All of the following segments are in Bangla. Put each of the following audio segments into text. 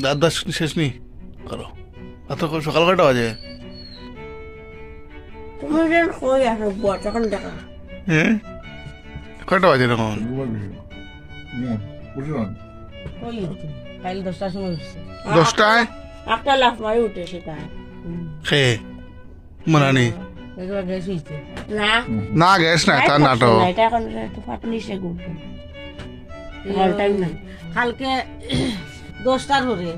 দাঁত দাস শেষ নি করো এত সকাল কয়টা বাজে? তুমি যেন কই আসো তখন দেখা হ্যাঁ কয়টা বাজে তখন? কাল 10টার সময় উঠছে 10টায় একটা লাফ মারি উঠে সেটা খেয়ে মনে নেই গ্যাস হয়েছে না না গ্যাস নাই তার নাটক এটা এখন একটু ফাটনি সে ঘুরবে হল টাইম নাই কালকে 10টার পরে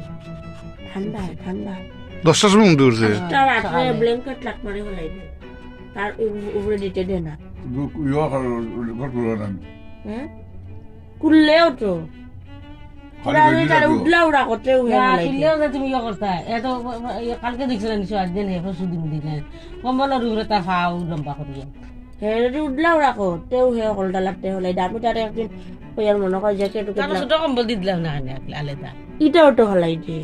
ঠান্ডা ঠান্ডা 10টার সময় উঠে উঠছে তার রাত্রে ব্ল্যাঙ্কেট লাট মারি হলাই তার উপরে দিতে দে না হ্যাঁ কুললেও তো কালকে দেখছিল কম্বলের উপরে তার হাও লম্বা করিয়া উঠলাও রাখো তেও হে হলটা লাগতে হলে আমি তার একদিন কইয়ার মনে হয় যে ছোট কম্বল দি দিলাম না আলাদা ইটাও তো হলাই দিয়ে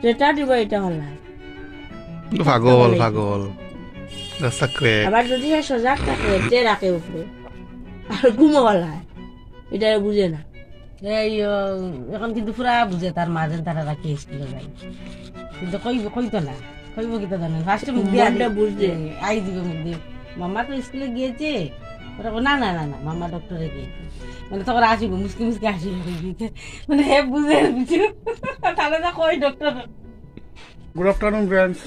যেটা দিব এটা হলাই পাগল পাগল আবার যদি সজাগ থাকে যে রাখে উপরে আর ঘুমো হলায় এটা বুঝে না এখন কিন্তু পুরা বুঝে তার মাঝে তারা রাখি স্কুলে যাই কিন্তু কইতো না কইব কি তো জানেন ফার্স্টে মুখ দিয়ে বুঝতে আই দিবে মুখ দিয়ে মামা তো স্কুলে গিয়েছে ওরা না না না না মামা ডক্টরে গিয়েছে মানে তখন আসিব মুসকি মুসকি আসিব মানে হে বুঝে তাহলে না কই ডক্টর। গুড আফটারনুন ফ্রেন্ডস,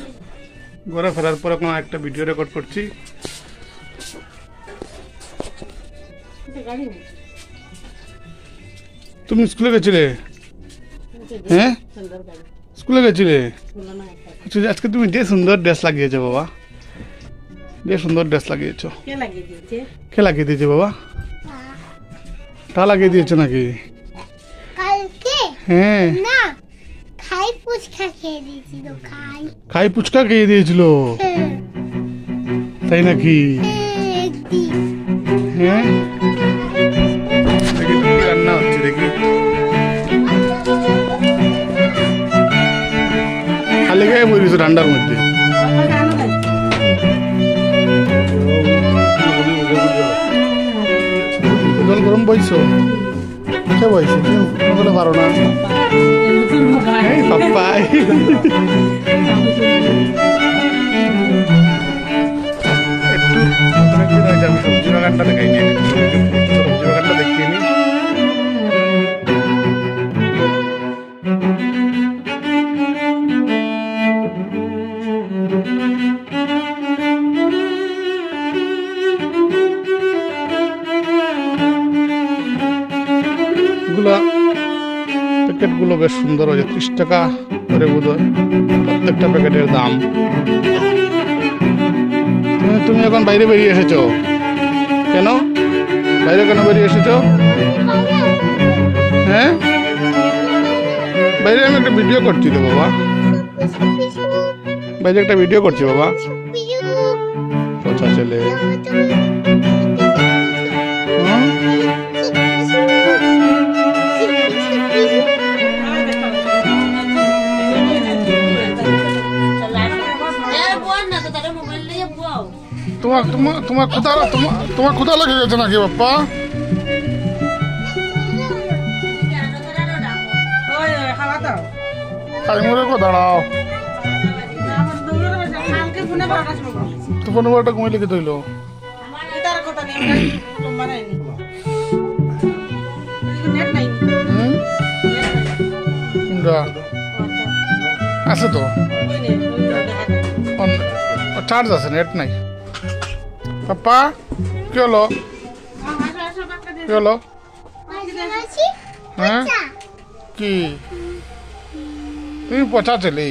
ঘরে ফেরার পর এখন একটা ভিডিও রেকর্ড করছি। তুমি স্কুলে গেছিলে? হ্যাঁ স্কুলে গেছিলে? আজকে তুমি যে সুন্দর ড্রেস লাগিয়েছো বাবা, যে সুন্দর ড্রেস লাগিয়েছো। কে লাগিয়ে দিয়েছে বাবা? তা লাগিয়ে দিয়েছো নাকি? হ্যাঁ খাই ফুচকা খেয়ে দিয়েছিল তাই নাকি? হ্যাঁ দেখি তুমি রান্না হচ্ছে দেখি। খালি গায়ে বইছো ঠান্ডার মধ্যে। জল গরম বইছো? কে বইছো? তুমি বলে পারো না। এই পাপ্পাই একটু অনেকদিন হয়েছে আমি সবজি বাগানটা দেখাইনি, সবজি বাগানটা দেখিয়ে নি। প্যাকেটগুলো বেশ সুন্দর হয়েছে, 30 টাকা করে বোধ হয় প্রত্যেকটা প্যাকেটের দাম। তুমি এখন বাইরে বেরিয়ে এসেছো কেন? বাইরে কেন বেরিয়ে এসেছো? হ্যাঁ বাইরে আমি একটা ভিডিও করছি তো বাবা, বাইরে একটা ভিডিও করছি বাবা। পচা ছেলে। তোমার কোথা লেগে গেছে নাকি বাপ্পা? দাঁড়াও তো 15টা ঘুমিয়ে লিখে তৈল আছে তো, চার্জ আছে, নেট নাই। পাপ্পা কি হলো? কি হলো? হ্যাঁ কি তুমি পচা ছেলে?